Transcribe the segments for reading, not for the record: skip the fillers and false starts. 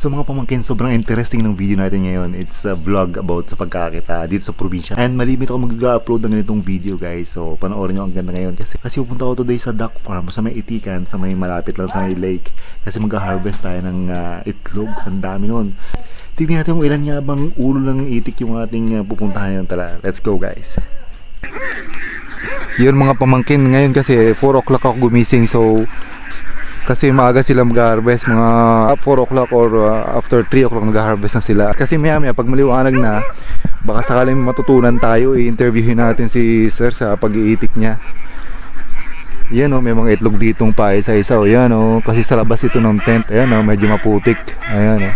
So mga pamangkin, sobrang interesting ng video natin ngayon. It's a vlog about sa pagkakita dito sa probinsya. And malimit ako mag-upload ng ganitong video guys. So panoorin nyo ang ganda ngayon. Kasi pupunta ako today sa duck farm sa may Itikan, sa may malapit lang sa may lake. Kasi mag-harvest tayo ng itlog. Ang dami nun. Tignan natin kung ilan nga bang ulo ng itik yung ating pupuntahan yun. Tala, let's go guys. Yun mga pamangkin, ngayon kasi 4 o'clock ako gumising. So kasi maaga sila mag-harvest, mga 4 o'clock or after 3 o'clock mag-harvest na sila. Kasi maya pag maliwanag na, baka sakaling matutunan tayo, i-interviewin natin si sir sa pag-iitik niya. Yan o, may mga itlog ditong pa isa-isa o. Yan o, kasi sa labas ito ng tent. Ayan o, medyo maputik. Ayan o,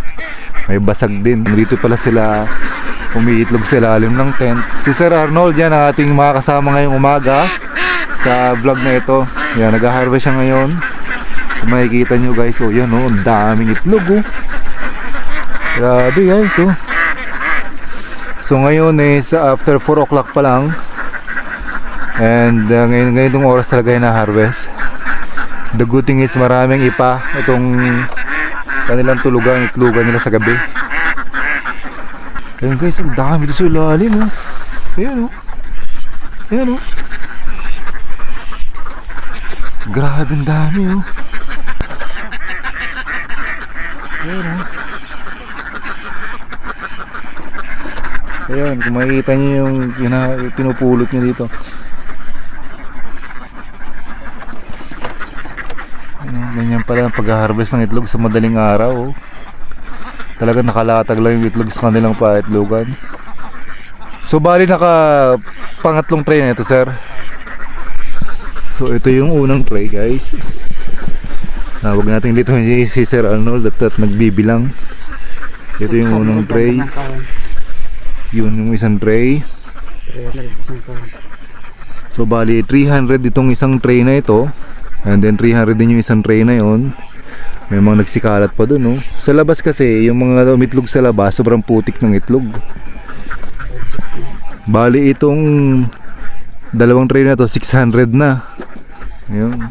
may basag din. Dito pala sila umiitlog sa ilalim ng tent. Si Sir Arnold yan ang ating mga kasama ngayong umaga sa vlog na ito. Yan, nag-harvest siya ngayon. Kung makikita nyo guys, oh yan oh, ang daming itlog oh. Grabe guys oh. So ngayon is after 4 o'clock pa lang. And ngayon itong oras talaga yung na-harvest. The good thing is maraming ipa itong kanilang tulugan, itlogan nila sa gabi. Ayun guys, ang dami dito sa ilalim oh. Ayan oh. Ayan oh. Grabe ang dami oh. Ayan, ayan, kung makikita nyo yung pinupulot nyo dito. Ayan, ganyan pala ang pag-harvest ng itlog sa madaling araw oh. Talagang nakalatag lang yung itlog sa kanilang paitlogan. So bali naka pangatlong tray na ito sir. So ito yung unang tray guys. Huwag natin dito si Sir Arnold at nagbibilang. Ito yung unang tray. Yun yung isang tray. So bali 300 itong isang tray na ito. And then 300 din yung isang tray na yon. May mga nagsikalat pa dun oh. Sa labas kasi yung mga umitlog sa labas sobrang putik ng itlog. Bali itong dalawang tray na to 600 na. Ayun.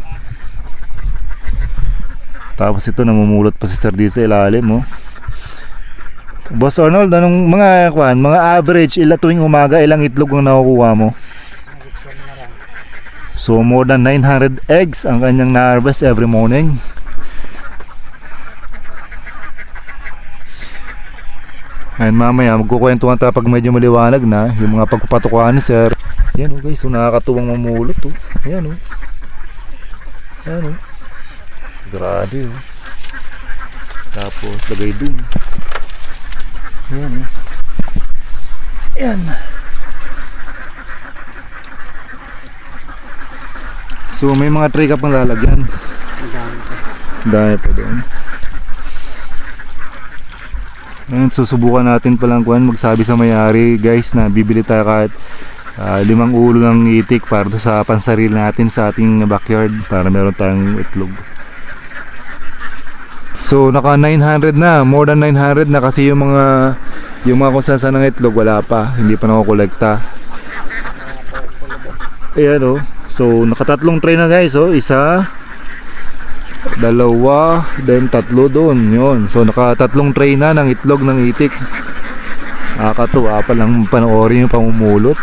Tapos ito namumulot pa si sir dito sa ilalim oh. Boss Arnold, anong mga average tuwing umaga ilang itlog ang nakukuha mo? So more than 900 eggs ang kanyang na-harvest every morning. And mamaya magkukwentuhan tayo pag medyo maliwanag na yung mga pagpapatukuhan ni sir. Yan oh guys, so nakakatuwang mamulot oh. Ayan oh. Ayan oh. Grabe oh. Tapos lagay dun. Ayan oh. Ayan. So may mga tray ka pang lalagyan. Dahil pa doon. Ayan, susubukan natin palang magsabi sa may-ari guys na bibili tayo kahit 5 ulo ng itik para sa pansarili natin sa ating backyard para meron tayong itlog. So naka 900 na, more than 900 na kasi yung mga kung saan ng itlog wala pa, hindi pa nakukolekta. Ayan oh. So nakatatlong tray na guys oh, isa, dalawa, then tatlo doon. Yun. So nakatatlong tray na ng itlog ng itik. Nakakatuwa pa lang panoorin yung pamumulot.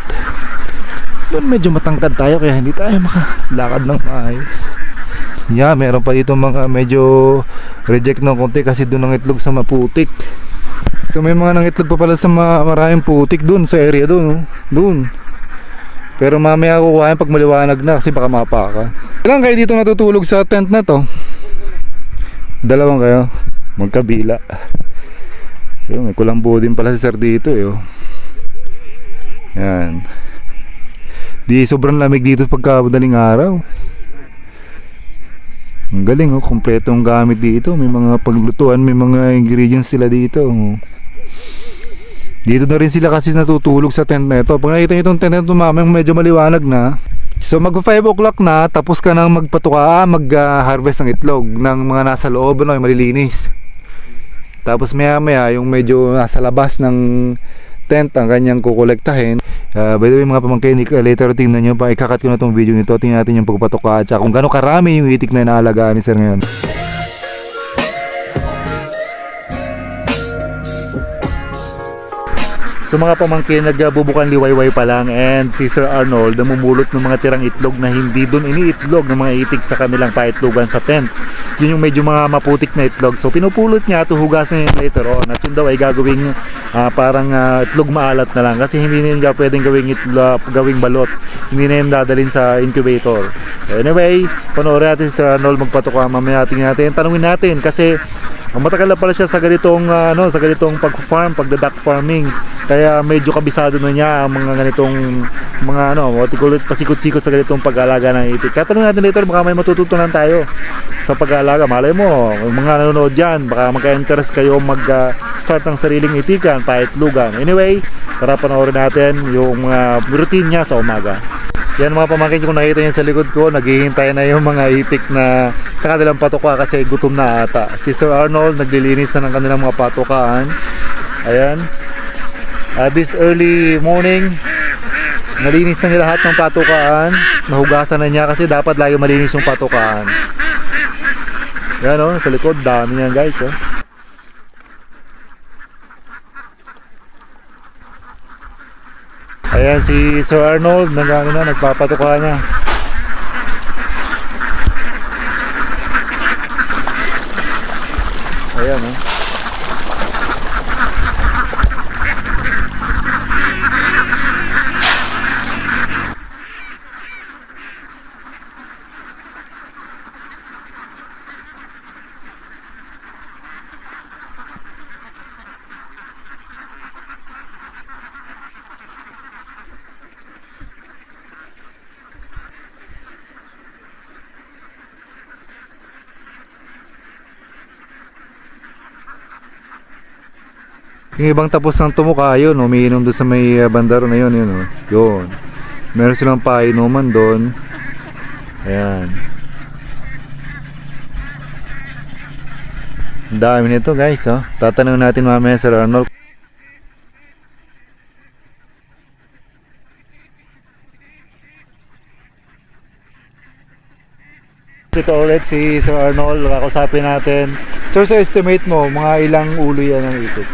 Doon medyo matangkad tayo kaya hindi tayo makalakad ng maayos. Yeah, meron pa dito mga medyo reject ng konti kasi doon ang itlog sa maputik. So may mga nangitlog pa pala sa maraming putik doon sa area doon, doon. Pero mamaya kukuhain pag maliwanag na kasi baka mapaka. Ilan kayo dito natutulog sa tent na to? Dalawang kayo, magkabila. Yung may kulambo din pala si sir dito eh oh. Yan. Di sobrang lamig dito pagka madaling araw. Ang galing oh, kompleto ang gamit dito. May mga paglutuan, may mga ingredients sila dito oh. Dito na rin sila kasi natutulog sa tent na ito. Pag nakita nyo itong tent na ito mamaya medyo maliwanag na. So mag 5 o'clock na, tapos ka nang mag-harvest ng itlog ng mga nasa loob no, yung malilinis. Tapos maya yung medyo nasa labas ng tent ang kanyang kukolektahin. By the way mga pamangkin, later tingnan nyo pa, ikakat ko na itong video nito. Tingnan natin yung pagpatuka at kung gano'ng karami yung itik na inaalagaan ni sir ngayon. So mga pamangkin, nagbubukan liwayway pa lang, and si Sir Arnold namumulot ng mga tirang itlog na hindi doon iniitlog ng mga itik sa kanilang paitlogan sa tent. Yun yung medyo mga maputik na itlog. So pinupulot niya at hugasan niya later on. At yun daw ay gagawing parang itlog maalat na lang, kasi hindi na yun pwedeng gawing balot. Hindi na yun dadalhin sa incubator. So anyway, panoorin natin si Sir Arnold magpatuka. Mamaya natin tanungin natin, kasi matagal na pala siya sa ganitong sa ganitong pag-farm, pagda-duck farming. Kaya medyo kabisado na niya ang mga ganitong mga pasikot-sikot sa ganitong pag-aalaga ng itik. Kaya tanungin natin later, baka may matututunan tayo sa pag-aalaga. Malay mo, yung mga nanonood dyan, baka magka-interest kayo mag-start ng sariling itikan, paitlugan. Anyway, tara panoorin natin yung mga routine niya sa umaga. Yan mga pamangkin, kung nakita niyo sa likod ko, naghihintay na yung mga itik na sa kanilang patuka kasi gutom na ata. Si Sir Arnold naglilinis na ng kanilang mga patukaan. Ayan. This early morning, nalinis na niya lahat ng patukaan. Nahugasan na niya kasi dapat lagi malinis yung patukaan. Yan sa likod, dami niyan guys. Ayan si Sir Arnold, nagpapatuka niya. Ayan Yung ibang tapos ng tumuka, yun, umiinom doon sa may bandaro na yun, yun. Meron silang painuman doon. Ayan. Ang dami nito guys, tatanungin natin mamaya Sir Arnold. Ito ulit si Sir Arnold, kakausapin natin. Sir, sa estimate mo, mga ilang ulo yan ang itik?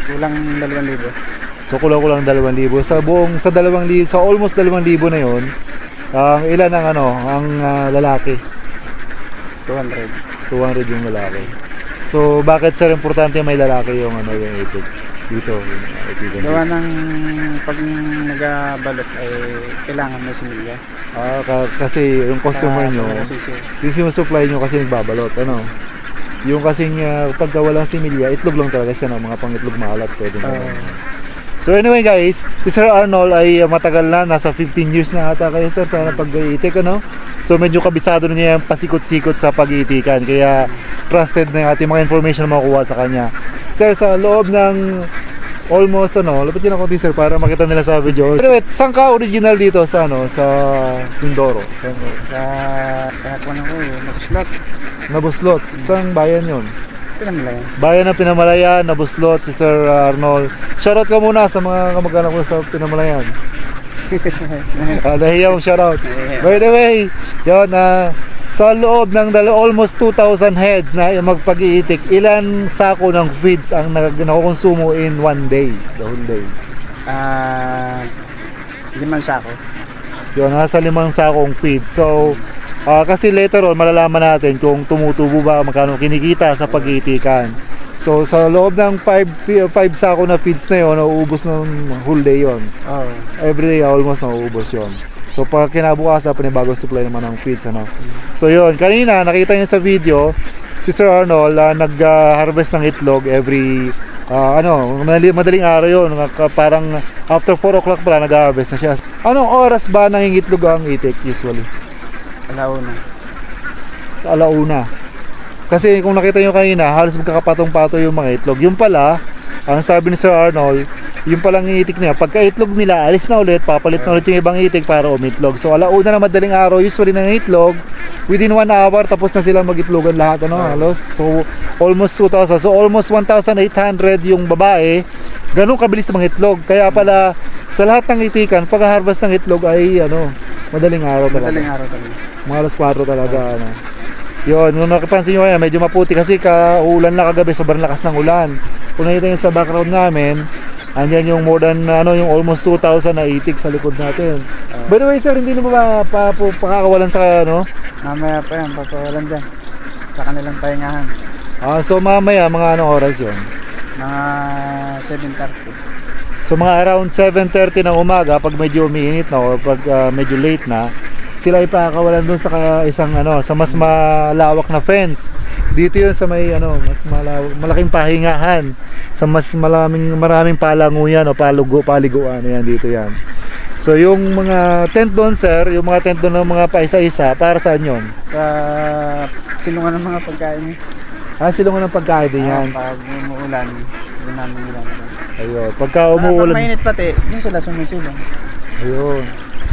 Kulang 2,000. So kulang 2,000. Sa 2,000, sa almost 2,000 na yon, ilan ang lalaki? 200 yung lalaki. So bakit sir importante may lalaki yung yung itik dito? Gawa ng pag nagabalot ay kailangan may similya. Kasi yung customer nyo, yung supply nyo kasi nagbabalot, yung kasing pagka walang similya, itlog lang talaga siya, mga pang-itlog maalat pwede So anyway guys, si Sir Arnold ay matagal na, nasa 15 years na ata kayo sir sa pag-iitik, So medyo kabisado na niya yung pasikot-sikot sa pag-iitikan, kaya trusted na yung ating mga information na makukuha sa kanya. Sir, sa loob ng almost lapit yun ako sir para makita nila sa video. Anyway, saan ka original dito sa sa Mindoro? Kaya ko Nabuslot. Nabuslot. Saan bayan yun? Pinamalayan. Bayan ng Pinamalayan, Nabuslot, si Sir Arnold. Shoutout ka muna sa mga kamag-anak ko sa Pinamalayan. Nahiya mong shoutout. By the way, yun, sa loob ng almost 2,000 heads na magpag-iitik, ilan sako ng feeds ang nakukonsumo in one day, the whole day? 5 sako. Yun, nasa 5 sakong feed. So, kasi later on, malalaman natin kung tumutubo ba, magkano kinikita sa pag-iitikan. So, sa loob ng 5 sako na feeds na yun, nauubos ng whole day yun. Every day, almost nauubos yun. So, pag kinabukasan, panibagong supply naman ng feeds, So, yun. Kanina, nakita nyo sa video, si Sir Arnold, nag-harvest ng itlog every, madaling araw yun. Parang after 4 o'clock pala, nag-harvest na siya. Anong oras ba nangingitlog ang itik usually? Alauna. Kasi kung nakita nyo kanina, halos magkakapatong-pato yung mga itlog. Yung pala, ang sabi ni Sir Arnold, yung palang itik niya, pagka itlog nila, alis na ulit, papalit na ulit yung ibang itik para umitlog. So alauna na madaling araw, usually ng itlog, within 1 hour, tapos na sila magitlogan lahat, halos. So almost 2,000. So almost 1,800 yung babae. Ganun kabilis mga itlog. Kaya pala, sa lahat ng itikan, pag-harvest ng itlog ay, madaling araw talaga. Madaling araw talaga. Mga alas 4 talaga, Yun, kung nakipansin nyo kaya, medyo maputi kasi kaulan na kagabi, sobrang lakas ng ulan. Kung nakita nyo sa background namin, Andyan yung more than yung almost 2,000 na itik sa likod natin. By the way sir, hindi na ba pakakawalan sa Mamaya pa yan, pagkawalan dyan. Sa kanilang pahingahan. so mamaya mga anong oras yun? Mga 7:30. So mga around 7:30 ng umaga pag medyo umiinit na o pag medyo late na, sila ipakakawalan dun sa isang sa mas malawak na fence. Dito yun sa may mas malaking pahingahan, sa mas maraming palanguyan o paliguan yan dito yan. So yung mga tent doon sir, yung mga tent doon ng mga paisa-isa, para saan yun? Sa silungan ng mga pagkain eh. Silungan ng pagkain din yan. Pag umuulan, doon namin nilalagay. Ayun, pagka Pag umuulan. mainit pati, doon sila sumisilong. Ayun.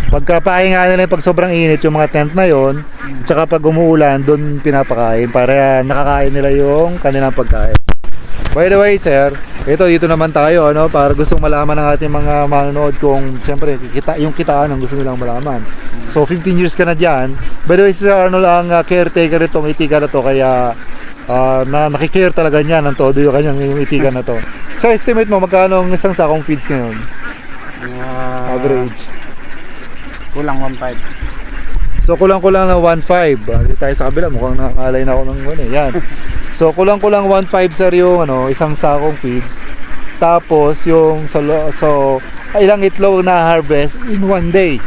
Pagka pahinga nila pag sobrang init yung mga tent na yon, tsaka pag umuulan, doon pinapakain para nakakain nila yung kanilang pagkain. By the way, sir, dito naman tayo para gustong malaman ng ating mga manonood kung siyempre yung kitaan ang gusto nilang malaman. So 15 years ka na diyan. By the way, si Sir Arnold ang caretaker itong itika na to, kaya nakikare talaga niya ng todo yung kanyang itikan na to. Sa estimate mo, magkano ang isang sakong feeds ngayon? Average. Kulang 1.5. So kulang-kulang na 1.5. Dito tayo sa kabila, mukhang nakakalay na ako ng yan. So kulang-kulang 1.5 sir yung isang sakong feeds. Tapos yung ilang itlog na harvest in one day.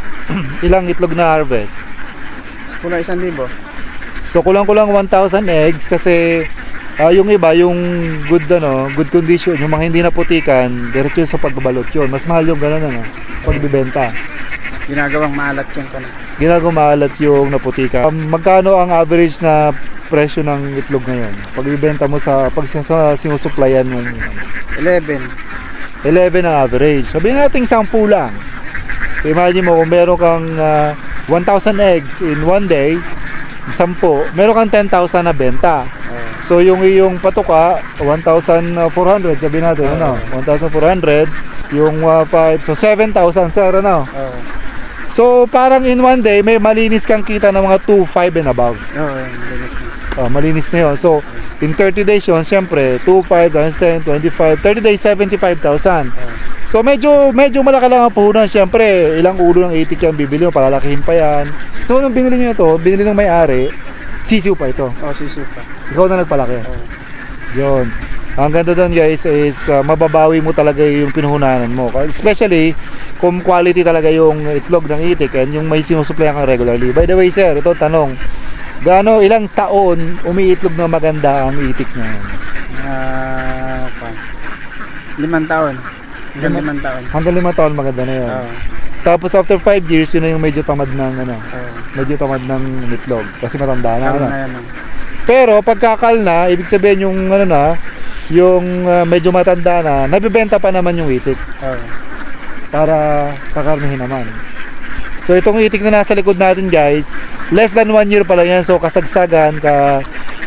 Ilang itlog na harvest? Kulang 1,000. So kulang-kulang 1,000 eggs kasi yung iba yung good condition, yung mga hindi naputikan, diretso sa pagbabalot yun. Mas mahal yung ganun pagbibenta. Ginagawang maalat yung Ginagawang maalat yung naputika. Magkano ang average na presyo ng itlog ngayon? Pag ibenta mo pag sinusuplayan ng 11. 11 ang average. Sabihin natin 10 lang. So imagine mo kung meron kang 1,000 eggs in one day, 10, meron kang 10,000 na benta. So yung iyong patuka, 1,400, sabihin natin, 1,400, yung 5, so 7,000 sir, So parang in one day, may malinis kang kita ng mga 2,500 and above. Malinis na yun. So in 30 days yun, syempre, 2,500 times 10, 25, 30 days, 75,000. So medyo malaki lang ang puhunan. Syempre, ilang ulo ng itik yan bibili mo, palalakihin pa yan. So nung binili nyo ito, binili ng may-ari, sisiw pa ito. Sisiw pa. Ikaw na nagpalaki. Yun. Ang ganda doon guys is mababawi mo talaga yung pinuhunanan mo. Especially kung quality talaga yung itlog ng itik and yung may sinusuplayan kang regularly. By the way sir, ito tanong. Ilang taon umiitlog na maganda ang itik niya? 5 taon. Hanggang 5 taon. Hanggang 5 taon maganda na yun. Tapos after 5 years, yun na yung medyo tamad ng medyo tamad ng itlog kasi matanda na. Pero pagkakal na, ibig sabihin yung yung medyo matanda na, nabibenta pa naman yung itik. Para kakarnihin naman. So itong itik na nasa likod natin guys, less than 1 year pa lang yan. So kasagsagan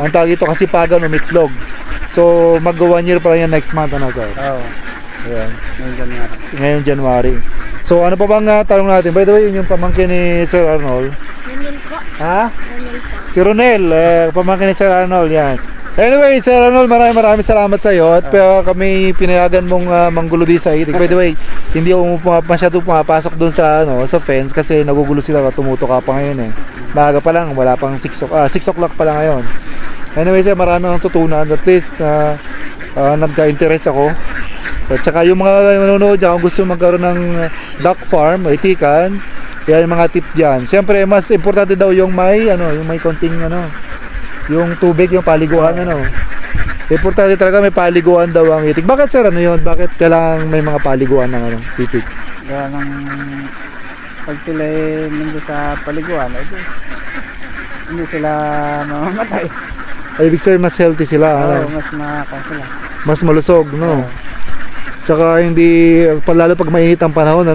ang tawag ito kasi pagan umitlog. So mag 1 year pa lang yan next month sir? Ayan. Ngayon January. So ano pa bang tanong natin? By the way, yun yung pamangkin ni Sir Arnold. Ronel po. Ha? Ronel po. Si Ronel, pamangkin ni Sir Arnold yan. Anyway, Sir Arnold, maraming salamat sa iyo at kami pinayagan mong manggulo di sa itik. By the way, hindi ako masyado pumapasok doon sa fence kasi nagugulo sila, tumutuka pa ngayon Maaga pa lang, wala pang 6 o'clock pa lang ngayon. Anyway, sir, marami akong tutunan. At least nagka-interest ako. At saka yung mga manonood dyan, kung gusto magkaroon ng duck farm, itikan, yan yung mga tip dyan. Siyempre, mas importante daw yung may konting yung tubig, yung paliguan Importante talaga may paliguan daw ang itik. Bakit sir, yun? Bakit kailangan may mga paliguan ng itik? Kaya lang pag sila nandun sa paliguan, hindi sila mamamatay. Ay, ibig sabihin mas healthy sila. Mas makakain sila. Mas malusog, Tsaka hindi, lalo pag mainit ang panahon,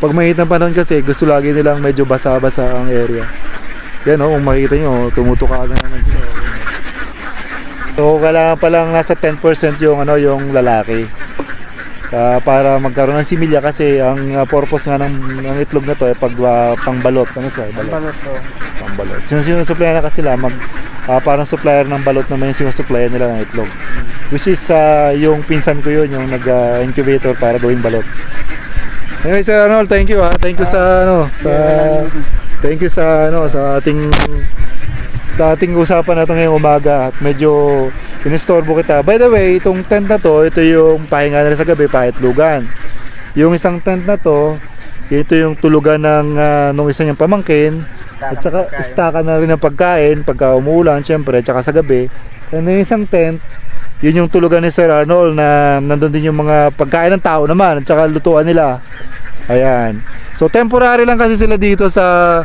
Pag mainit ang panahon kasi, gusto lagi nilang medyo basa-basa ang area. Yan kung makikita nyo, tumutuka na naman sila. So kailangan pa lang nasa 10% yung lalaki. Para magkaroon ng similya kasi ang purpose nga ng itlog na to ay pangbalot. Balot to. Pangbalot. Sinusuplayan na kasi sila parang supplier ng balot naman yung sinusuplayan nila ng itlog. which is yung pinsan ko yun, yung nag-incubator para gawing balot. Anyway, Sir Arnold, thank you ha. Thank you sa ating usapan na ito ngayong umaga at medyo inistorbo kita. By the way, itong tent na to, ito yung pahinga nila sa gabi, paitlugan. Yung isang tent na to, ito yung tulugan ng nung isa niyang pamangkin. At saka istaka na rin ng pagkain pagka umuulan, syempre, at saka sa gabi. And yung isang tent, yun yung tulugan ni Sir Arnold na nandun din yung mga pagkain ng tao naman at saka lutuan nila. Ayan. So temporary lang kasi sila dito sa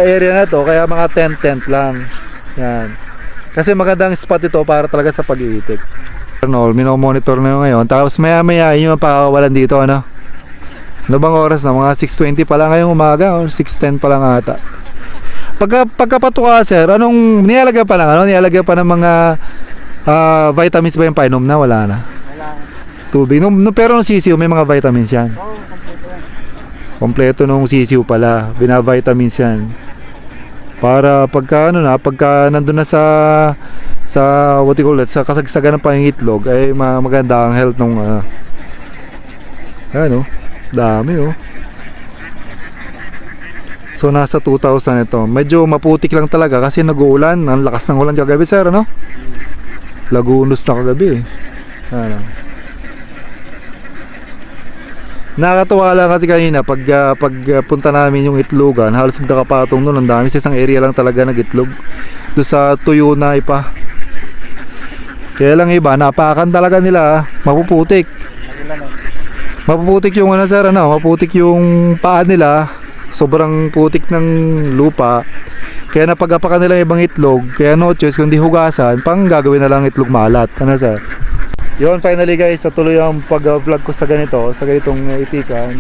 area na to, kaya mga tent lang. Yan. Kasi magandang spot ito para talaga sa pag-iitik. Arnold, minomonitor na yun ngayon. Tapos maya yung pakakawalan dito, ano? Ano bang oras na? Mga 6:20 pa lang ngayong umaga or 6:10 pa lang ata. Pagkapatuka, sir, anong nilalagay pa lang? Ano? Nilalagay pa ng mga vitamins ba yung painom na? Wala na. Wala. Tubig. Pero nung sisiw, may mga vitamins yan. Oo, kompleto yan. Kompleto nung sisiw pala, binavitamins yan. Para pagka nandun na sa what you call it, sa kasagsagan ng pangingitlog ay maganda ang health nung dami So nasa 2,000 ito. Medyo maputik lang talaga kasi nag-uulan, ang lakas ng ulan kagabi, sir, ano? Lagunos na kagabi. Nakakatuwa lang kasi kanina pag punta namin yung itlogan, halos magkakapatong noon, ang dami sa isang area lang talaga nag-itlog. Doon sa tuyo na ipa. Kaya lang iba, napakan talaga nila, mapuputik. Mapuputik yung maputik yung paa nila, sobrang putik ng lupa. Kaya napag-apakan nila ibang itlog, kaya no choice kundi hugasan, pang gagawin na lang itlog malat. Ano sir? Yun, finally guys, tuloy ang pag-vlog ko sa ganitong itikan.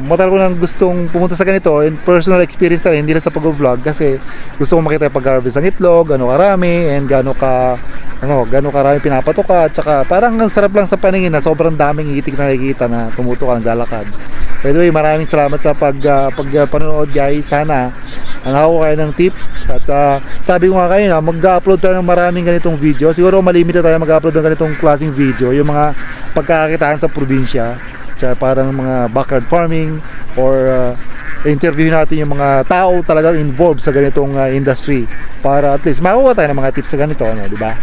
Matagal ko nang gustong pumunta sa ganito, and personal experience na rin, hindi lang sa pag-vlog, kasi gusto ko makita yung pag-harvest ng itlog, gano'ng karami, and gano'ng karami pinapatuka, at saka parang ang sarap lang sa paningin na sobrang daming itik na nakikita na tumutuka ng lalakad. By the way, maraming salamat sa panonood guys. Sana nakakuha kayo ng tip. At sabi ko nga kayo na mag-upload tayo ng maraming ganitong video. Siguro malimit na tayo mag-upload ng ganitong klaseng video, yung mga pagkakakitaan sa probinsya, tsaka parang mga backyard farming, or interview natin yung mga tao talagang involved sa ganitong industry, para at least makuha tayo ng mga tips sa ganito, di ba?